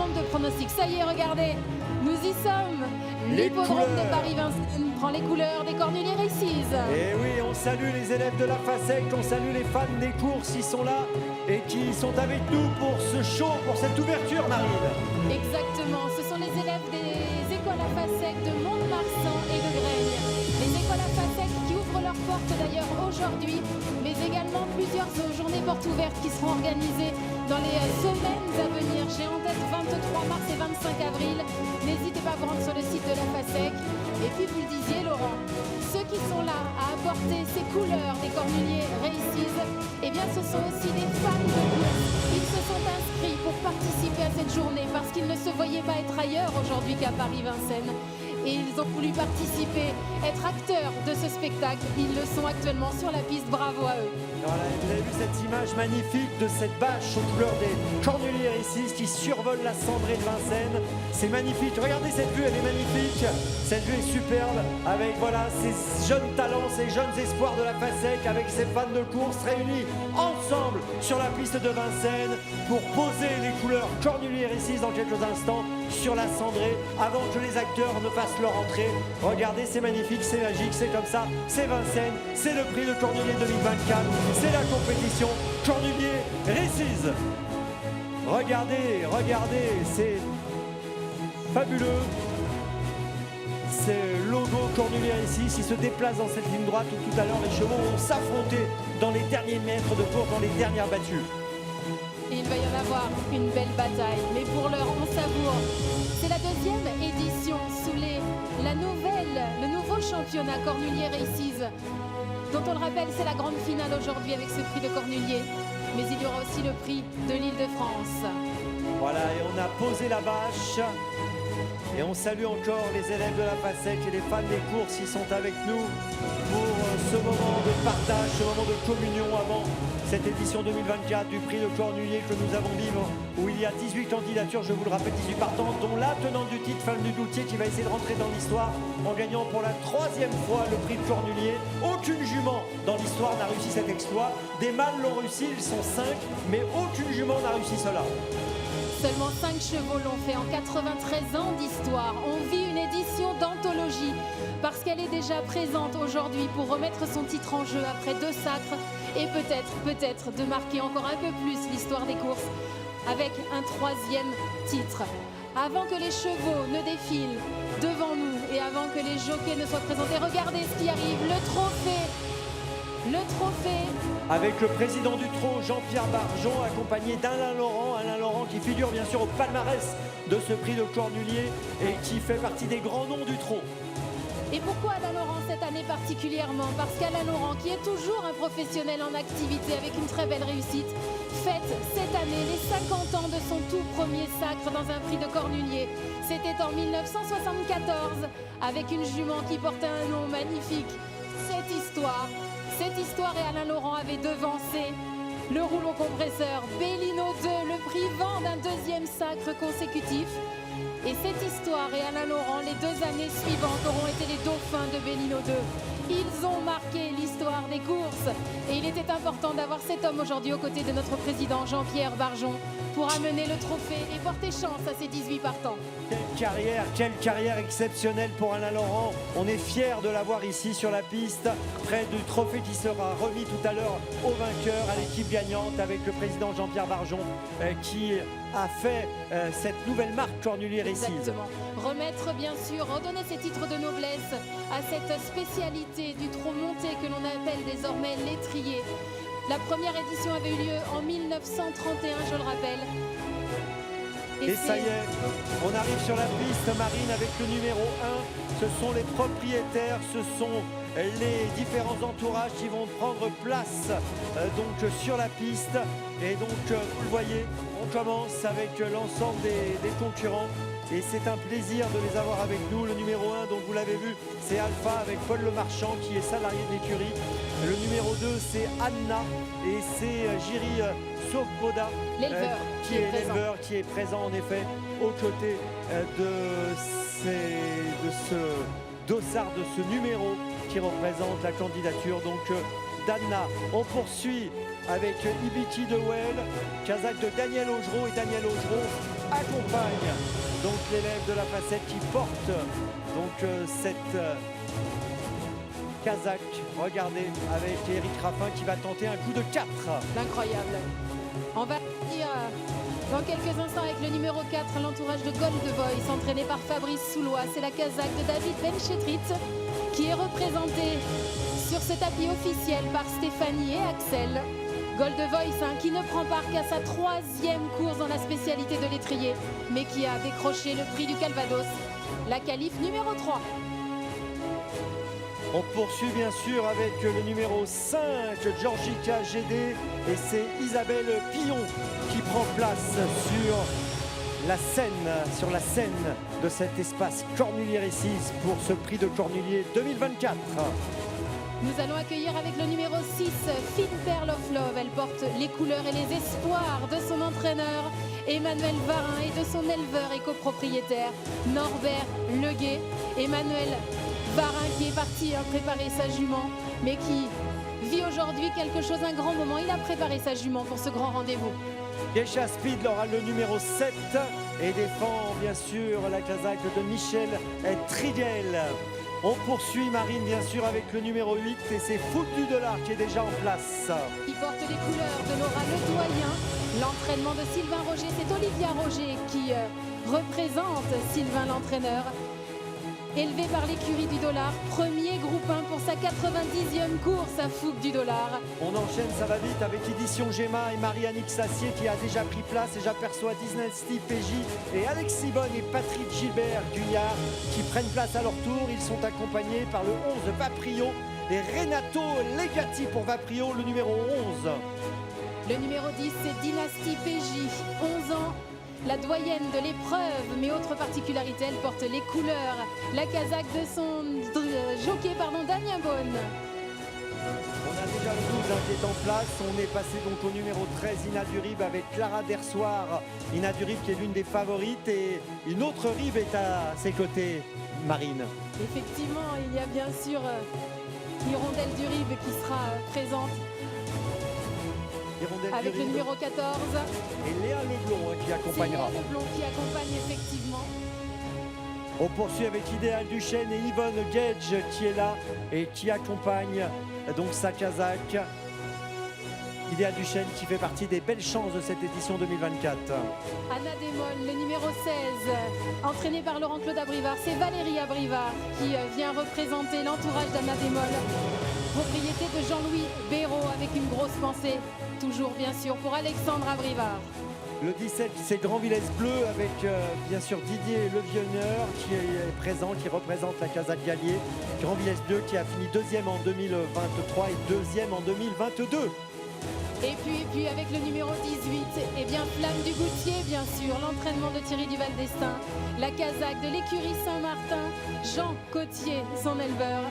demande de pronostic. Ça y est, regardez, nous y sommes. L'hippodrome de Paris-Vincennes prend les couleurs des Cornuliers Races. Et oui, on salue les élèves de la FASEC, on salue les fans des courses, ils sont là et qui sont avec nous pour ce show, pour cette ouverture, Marine. Exactement, ce sont les élèves des écoles à FASEC de Mont-de-Marsan et de Graigne. Les écoles à FASEC qui ouvrent leurs portes d'ailleurs aujourd'hui, mais également plusieurs journées portes ouvertes qui seront organisées dans les semaines à venir. J'ai en tête 23 mars et 25 avril. N'hésitez pas à vous rendre sur le site de la FASEC. Et puis vous le disiez, Laurent, ceux qui sont là à apporter ces couleurs des Cornuliers Races, eh bien ce sont aussi des fans de course. Ils se sont inscrits pour participer à cette journée parce qu'ils ne se voyaient pas être ailleurs aujourd'hui qu'à Paris-Vincennes. Et ils ont voulu participer, être acteurs de ce spectacle. Ils le sont actuellement sur la piste, bravo à eux. Voilà, vous avez vu cette image magnifique de cette bâche aux couleurs des Cornuliers Races qui survole la cendrée de Vincennes. C'est magnifique, regardez cette vue, elle est magnifique. Cette vue est superbe avec voilà ces jeunes talents, ces jeunes espoirs de la FASEC avec ces fans de course réunis ensemble sur la piste de Vincennes pour poser les couleurs Cornuliers Races dans quelques instants sur la cendrée avant que les acteurs ne fassent leur entrée. Regardez, c'est magnifique, c'est magique, c'est comme ça, c'est Vincennes, c'est le prix de Cornulier 2024, c'est la compétition Cornulier Races. Regardez, regardez, c'est fabuleux. C'est le logo Cornulier Races, il se déplace dans cette ligne droite où tout à l'heure les chevaux vont s'affronter dans les derniers mètres de course, dans les dernières battues. Et il va y en avoir une belle bataille, mais pour l'heure, on savoure. C'est la deuxième édition sous le nouveau championnat Cornulier Races, dont on le rappelle, c'est la grande finale aujourd'hui avec ce prix de Cornulier. Mais il y aura aussi le prix de l'Île-de-France. Voilà, et on a posé la bâche. Et on salue encore les élèves de la FASEC et les fans des courses qui sont avec nous pour ce moment de partage, ce moment de communion avant cette édition 2024 du prix de Cornulier que nous avons vivre, où il y a 18 candidatures, je vous le rappelle, 18 partants, dont la tenante du titre, Femme du Doutier, qui va essayer de rentrer dans l'histoire en gagnant pour la 3e fois le prix de Cornulier. Aucune jument dans l'histoire n'a réussi cet exploit. Des mâles l'ont réussi, ils sont 5, mais aucune jument n'a réussi cela. Seulement 5 chevaux l'ont fait en 93 ans d'histoire. On vit une édition d'anthologie parce qu'elle est déjà présente aujourd'hui pour remettre son titre en jeu après 2 sacres et peut-être de marquer encore un peu plus l'histoire des courses avec un 3e titre. Avant que les chevaux ne défilent devant nous et avant que les jockeys ne soient présentés, regardez ce qui arrive, le trophée. Le trophée. Avec le président du trot, Jean-Pierre Barjon, accompagné d'Alain Laurent. Alain Laurent qui figure bien sûr au palmarès de ce prix de Cornulier et qui fait partie des grands noms du trot. Et pourquoi Alain Laurent cette année particulièrement? Parce qu'Alain Laurent, qui est toujours un professionnel en activité avec une très belle réussite, fête cette année les 50 ans de son tout premier sacre dans un prix de Cornulier. C'était en 1974 avec une jument qui portait un nom magnifique. Cette histoire et Alain Laurent avait devancé le rouleau compresseur Bellino 2, le privant d'un 2e sacre consécutif. Et cette histoire et Alain Laurent, les 2 années suivantes, auront été les dauphins de Bellino 2. Ils ont marqué l'histoire des courses. Et il était important d'avoir cet homme aujourd'hui aux côtés de notre président Jean-Pierre Barjon pour amener le trophée et porter chance à ces 18 partants. Quelle carrière exceptionnelle pour Alain Laurent. On est fiers de l'avoir ici sur la piste, près du trophée qui sera remis tout à l'heure au vainqueur, à l'équipe gagnante, avec le président Jean-Pierre Barjon qui a fait cette nouvelle marque Cornulier Races. Exactement. Remettre bien sûr, redonner ces titres de noblesse à cette spécialité du trot monté que l'on appelle désormais l'étrier. La première édition avait eu lieu en 1931, je le rappelle. Et ça y est, on arrive sur la piste, Marine, avec le numéro 1. Ce sont les propriétaires, ce sont les différents entourages qui vont prendre place donc sur la piste. Et donc, vous le voyez, on commence avec l'ensemble des concurrents. Et c'est un plaisir de les avoir avec nous. Le numéro 1, donc vous l'avez vu, c'est Alpha avec Paul Lemarchand qui est salarié de l'écurie. Le numéro 2, c'est Anna et c'est Jiri Sofboda qui est l'éleveur, qui est présent en effet aux côtés de ce dossard, de ce numéro qui représente la candidature donc d'Anna. On poursuit avec Ibiki de Well, Kazakh de Daniel Augereau, et Daniel Augereau accompagne donc l'élève de la facette qui porte donc cette Kazakh. Regardez avec Eric Raffin qui va tenter un coup de 4. L'incroyable. On va dire dans quelques instants avec le numéro 4, l'entourage de Gold Voice, entraîné par Fabrice Soulois. C'est la Kazakh de David Benchetrit qui est représentée sur ce tapis officiel par Stéphanie et Axel. Gold Voice qui ne prend part qu'à sa 3e course dans la spécialité de l'étrier, mais qui a décroché le prix du Calvados, la qualif numéro 3. On poursuit bien sûr avec le numéro 5, Georgica GD, et c'est Isabelle Pillon qui prend place sur la scène de cet espace Cornulier-Récise pour ce prix de Cornulier 2024. Nous allons accueillir avec le numéro 6, Fine Pearl of Love. Elle porte les couleurs et les espoirs de son entraîneur Emmanuel Varin et de son éleveur et copropriétaire Norbert Leguet. Emmanuel Varin qui est parti préparer sa jument, mais qui vit aujourd'hui quelque chose, un grand moment. Il a préparé sa jument pour ce grand rendez-vous. Geisha Speed aura le numéro 7 et défend bien sûr la Kazakh de Michel Triguel. On poursuit Marine bien sûr avec le numéro 8 et c'est Foot du Dollar qui est déjà en place. Il porte les couleurs de Laura Ledoyen. L'entraînement de Sylvain Roger, c'est Olivia Roger qui représente Sylvain l'entraîneur. Élevé par l'écurie du Dollar, premier groupe 1 pour sa 90e course à Fouque du Dollar. On enchaîne, ça va vite avec Édition Gemma et Marie-Annick Sassier qui a déjà pris place, et j'aperçois Dynasty PJ et Alexis Bonne et Patrick Gilbert Guyard qui prennent place à leur tour. Ils sont accompagnés par le 11 Vaprio et Renato Legati pour Vaprio, le numéro 11. Le numéro 10, c'est Dynasty PJ, 11 ans. La doyenne de l'épreuve, mais autre particularité, elle porte les couleurs. La Kazakh de son jockey, Damien Bonne. On a déjà le 12 qui est en place. On est passé donc au numéro 13, Ina Durib, avec Clara Dersoir. Ina Durib qui est l'une des favorites et une autre Rib est à ses côtés, Marine. Effectivement, il y a bien sûr Hirondelle Durib qui sera présente. Avec le numéro 14. Et Léa Leblond qui accompagnera. C'est Léa Leblond qui accompagne effectivement. On poursuit avec Idéal Duchesne et Yvonne Gage qui est là et qui accompagne donc sa Kazakh. Idéal Duchesne qui fait partie des belles chances de cette édition 2024. Anna Desmolles, le numéro 16, entraînée par Laurent-Claude Abrivard. C'est Valérie Abrivard qui vient représenter l'entourage d'Anna Desmolles. Propriété de Jean-Louis Béraud avec une grosse pensée, toujours bien sûr pour Alexandre Abrivard. Le 17, c'est Grand Villesse Bleu avec bien sûr Didier Levionneur qui est présent, qui représente la Kazakh Gallier. Grand Villesse Bleu qui a fini 2e en 2023 et 2e en 2022. Et puis avec le numéro 18, et bien Flamme du Goutier, bien sûr, l'entraînement de Thierry Duval d'Estaing, la Kazakh de l'écurie Saint-Martin, Jean Cotier, son éleveur,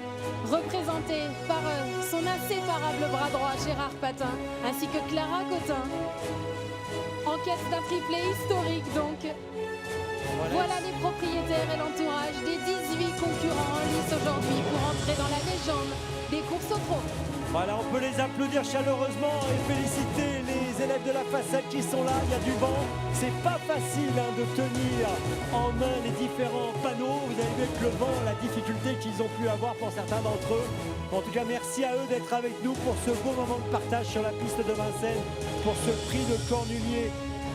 représenté par son inséparable bras droit Gérard Patin, ainsi que Clara Cotin. En quête d'un triplé historique donc. Voilà les propriétaires et l'entourage des 18 concurrents en lice aujourd'hui pour entrer dans la légende des courses au trot. Voilà, on peut les applaudir chaleureusement et féliciter les élèves de la facette qui sont là. Il y a du vent. C'est pas facile de tenir en main les différents panneaux. Vous avez vu avec le vent, la difficulté qu'ils ont pu avoir pour certains d'entre eux. En tout cas, merci à eux d'être avec nous pour ce beau moment de partage sur la piste de Vincennes, pour ce prix de Cornulier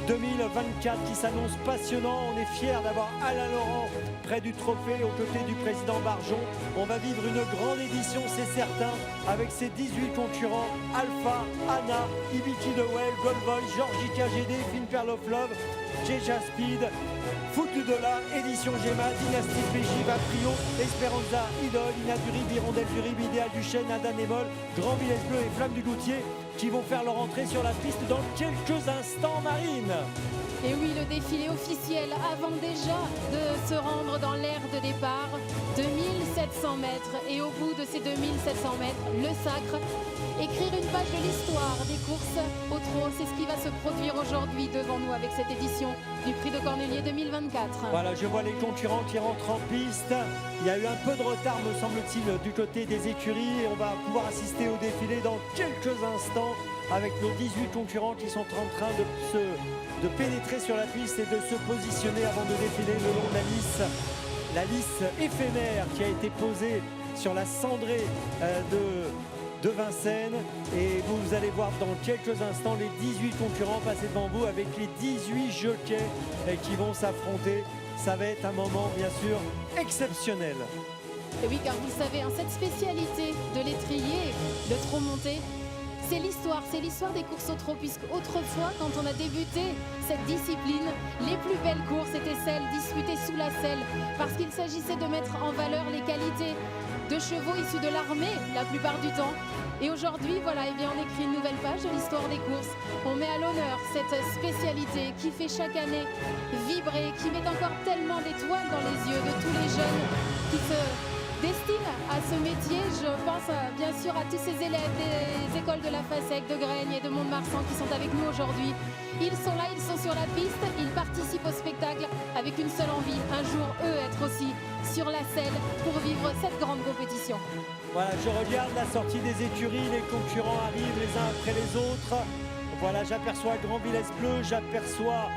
2024 qui s'annonce passionnant. On est fiers d'avoir Alain Laurent près du trophée aux côtés du président Barjon. On va vivre une grande édition, c'est certain, avec ses 18 concurrents: Alpha, Anna, Ibiki de Well, Gold Voice, Georgica GD, Fine Pearl of Love, Geisha Speed, Foot du Dollar, Édition Gemma, Dynasty PJ, Vaprio, Esperanza, Idole, Ina Durib, Hirondelle Durib, Idéal Duchesne, Ada Némol, Grand Villesse Bleu et Flamme du Goutier qui vont faire leur entrée sur la piste dans quelques instants, Marine. Et oui, le défilé officiel avant déjà de se rendre dans l'aire de départ, 2700 mètres. Et au bout de ces 2700 mètres, le sacre, écrire une page de l'histoire des courses au trot. C'est ce qui va se produire aujourd'hui devant nous avec cette édition du prix de Cornulier 2024. Voilà, je vois les concurrents qui rentrent en piste. Il y a eu un peu de retard, me semble-t-il, du côté des écuries. Et on va pouvoir assister au défilé dans quelques instants avec nos 18 concurrents qui sont en train de pénétrer sur la piste et de se positionner avant de défiler le long de la lisse éphémère qui a été posée sur la cendrée de Vincennes. Et vous allez voir dans quelques instants les 18 concurrents passer devant vous avec les 18 jockeys qui vont s'affronter. Ça va être un moment bien sûr exceptionnel. Et oui, car vous le savez, cette spécialité de l'étrier, de trop monter, c'est l'histoire des courses au trot, puisque autrefois, quand on a débuté cette discipline, les plus belles courses étaient celles disputées sous la selle, parce qu'il s'agissait de mettre en valeur les qualités de chevaux issus de l'armée la plupart du temps. Et aujourd'hui, voilà, eh bien, on écrit une nouvelle page de l'histoire des courses. On met à l'honneur cette spécialité qui fait chaque année vibrer, qui met encore tellement d'étoiles dans les yeux de tous les jeunes qui se destinent à ce métier. Je pense bien sûr à tous ces élèves des écoles de la Fassec, de Graigne et de Mont-de-Marsan qui sont avec nous aujourd'hui. Ils sont là, ils sont sur la piste, ils participent au spectacle avec une seule envie, un jour eux être aussi sur la selle pour vivre cette grande compétition. Voilà, je regarde la sortie des écuries, les concurrents arrivent les uns après les autres. Voilà, j'aperçois Grand Villesse Bleu, j'aperçois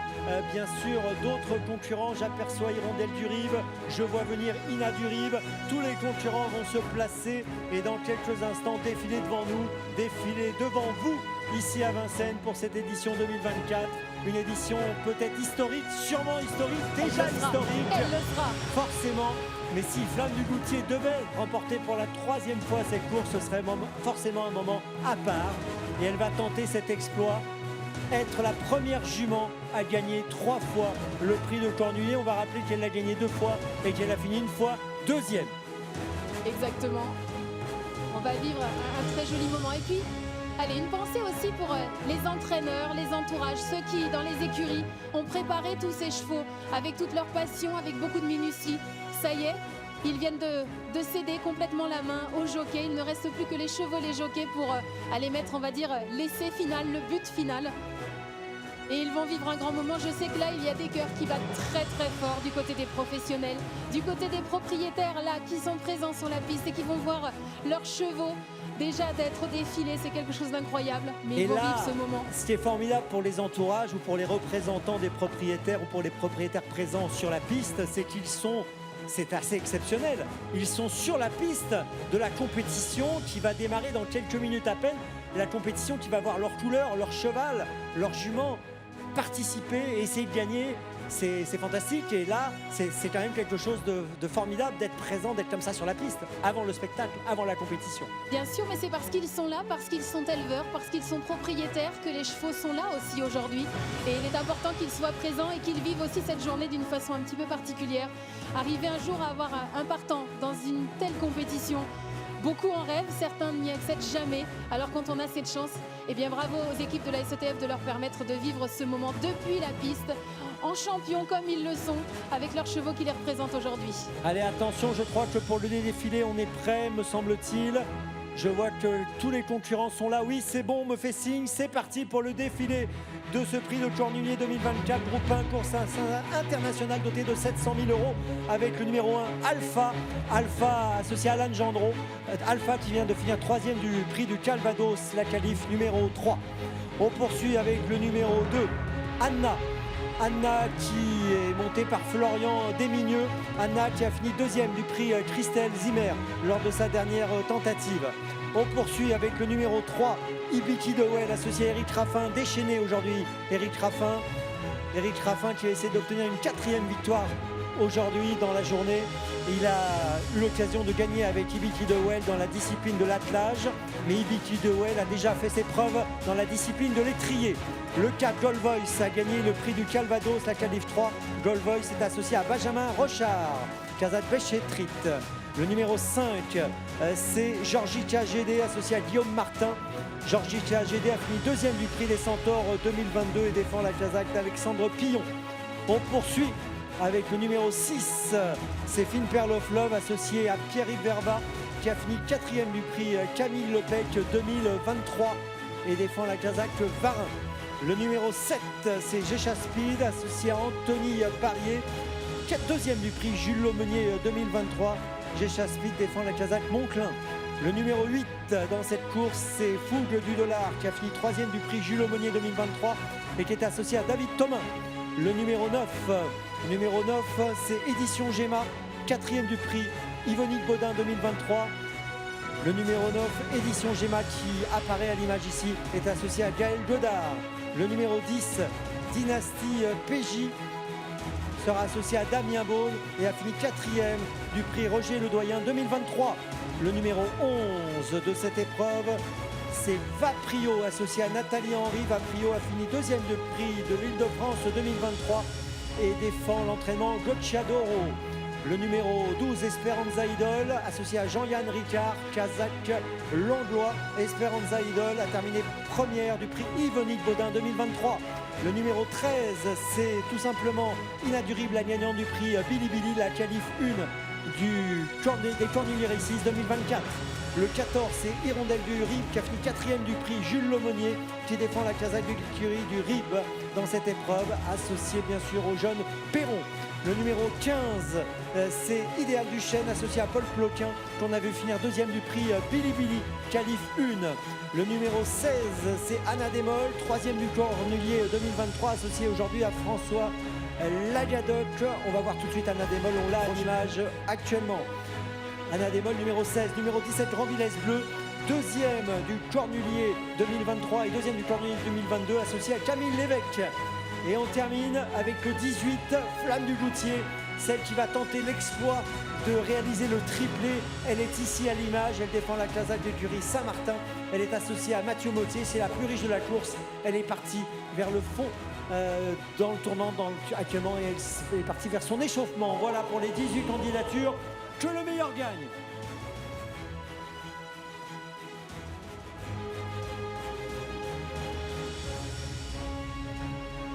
bien sûr d'autres concurrents, j'aperçois Hirondelle du Rive, je vois venir Ina du Rive. Tous les concurrents vont se placer et dans quelques instants défiler devant nous, défiler devant vous ici à Vincennes pour cette édition 2024. Une édition peut-être historique, sûrement historique, déjà historique. Elle le sera. Forcément. Mais si Flamme du Goutier devait remporter pour la 3e fois cette course, ce serait forcément un moment à part. Et elle va tenter cet exploit, être la première jument à gagner 3 fois le prix de Cornulier. On va rappeler qu'elle l'a gagné 2 fois et qu'elle a fini une fois 2e. Exactement. On va vivre un très joli moment. Et puis, allez, une pensée aussi pour les entraîneurs, les entourages, ceux qui, dans les écuries, ont préparé tous ces chevaux avec toute leur passion, avec beaucoup de minutie. Ça y est, ils viennent de céder complètement la main aux jockeys. Il ne reste plus que les chevaux, les jockeys pour aller mettre, on va dire, l'essai final, le but final. Et ils vont vivre un grand moment. Je sais que là, il y a des cœurs qui battent très très fort du côté des professionnels, du côté des propriétaires là qui sont présents sur la piste et qui vont voir leurs chevaux déjà d'être défilés. C'est quelque chose d'incroyable. Mais ils vont vivre ce moment. Ce qui est formidable pour les entourages ou pour les représentants des propriétaires ou pour les propriétaires présents sur la piste, c'est qu'ils sont... C'est assez exceptionnel. Ils sont sur la piste de la compétition qui va démarrer dans quelques minutes à peine. La compétition qui va voir leur couleur, leur cheval, leur jument participer et essayer de gagner. C'est fantastique. Et là, c'est quand même quelque chose de formidable d'être présent, d'être comme ça sur la piste, avant le spectacle, avant la compétition. Bien sûr, mais c'est parce qu'ils sont là, parce qu'ils sont éleveurs, parce qu'ils sont propriétaires que les chevaux sont là aussi aujourd'hui. Et il est important qu'ils soient présents et qu'ils vivent aussi cette journée d'une façon un petit peu particulière. Arriver un jour à avoir un partant dans une telle compétition, beaucoup en rêvent, certains n'y accèdent jamais. Alors quand on a cette chance, eh bien bravo aux équipes de la SETF de leur permettre de vivre ce moment depuis la piste, en champion comme ils le sont, avec leurs chevaux qui les représentent aujourd'hui. Allez, attention, je crois que pour le défilé, on est prêt, me semble-t-il. Je vois que tous les concurrents sont là. Oui, c'est bon, on me fait signe. C'est parti pour le défilé de ce prix de Cornulier 2024. Groupe 1, course internationale dotée de 700 000 € avec le numéro 1, Alpha. Alpha associé à Alain Gendreau. Alpha qui vient de finir 3e du prix du Calvados, la qualif numéro 3. On poursuit avec le numéro 2, Anna. Anna qui est montée par Florian Desmigneux. Anna qui a fini 2e du prix Christelle Zimmer lors de sa dernière tentative. On poursuit avec le numéro 3, Ibiki de Well, associé à Eric Raffin, déchaîné aujourd'hui. Eric Raffin qui a essayé d'obtenir une 4e victoire aujourd'hui dans la journée. Il a eu l'occasion de gagner avec Ibiki de Well dans la discipline de l'attelage, mais Ibiki de Well a déjà fait ses preuves dans la discipline de l'étrier. Le 4, Gold Voice, a gagné le prix du Calvados, la qualif 3. Gold Voice est associé à Benjamin Rochard, Kazat Béchetrit. Le numéro 5, c'est Georgica GD, associé à Guillaume Martin. Georgica GD a fini 2e du prix des Centaures 2022 et défend la Kazakh d'Alexandre Pillon. On poursuit avec le numéro 6, c'est Fine Pearl of Love, associé à Pierre-Yves Verba, qui a fini 4e du prix Camille Lepec 2023 et défend la Kazakh Varin. Le numéro 7, c'est Gécha Speed, associé à Anthony Parier, 2e du prix Jules Laumenier 2023. Gécha Speed défend la Kazakh Monclin. Le numéro 8 dans cette course, c'est Fougue du Dollar qui a fini 3e du prix Jules Aumonier 2023 et qui est associé à David Thomas. Le numéro 9, c'est Édition Gemma, 4e du prix Yvonique Baudin 2023. Le numéro 9, Édition Gemma, qui apparaît à l'image ici, est associé à Gaël Godard. Le numéro 10, Dynastie PJ, sera associé à Damien Beaune et a fini 4e du prix Roger Ledoyen 2023. Le numéro 11 de cette épreuve, c'est Vaprio, associé à Nathalie Henry. Vaprio a fini 2e du prix de l'Île-de-France 2023 et défend l'entraînement Gocciadoro. Le numéro 12, Esperanza Idol, associé à Jean-Yann Ricard, Kazakh Langlois. Esperanza Idol a terminé 1re du prix Yvonique Baudin 2023. Le numéro 13, c'est tout simplement Inadurible, la gagnante du prix Billy Billy, la qualif 1 des Cornelier Races 2024. Le 14, c'est Hirondelle du RIB qui a fini 4e du prix Jules Laumonier, qui défend la Kazakh de l'écurie du RIB dans cette épreuve, associé bien sûr au jeune Perron. Le numéro 15, c'est Idéal du Chêne, associé à Paul Ploquin, qu'on a vu finir 2e du prix Billy Billy, qualif 1. Le numéro 16, c'est Anna Démol, 3e du Cornulier 2023, associé aujourd'hui à François Lagadoc. On va voir tout de suite Anna Démol, on l'a à l'image actuellement. Anna Démol, numéro 16, numéro 17, Grand Villesse Bleu, 2e du Cornulier 2023 et 2e du Cornulier 2022, associé à Camille Lévesque. Et on termine avec le 18, Flamme du Goutier, celle qui va tenter l'exploit de réaliser le triplé. Elle est ici à l'image, elle défend la Kazakh de l'écurie Saint-Martin. Elle est associée à Mathieu Mottier, c'est la plus riche de la course. Elle est partie vers le fond dans le tournant actuellement et elle est partie vers son échauffement. Voilà pour les 18 candidatures, que le meilleur gagne.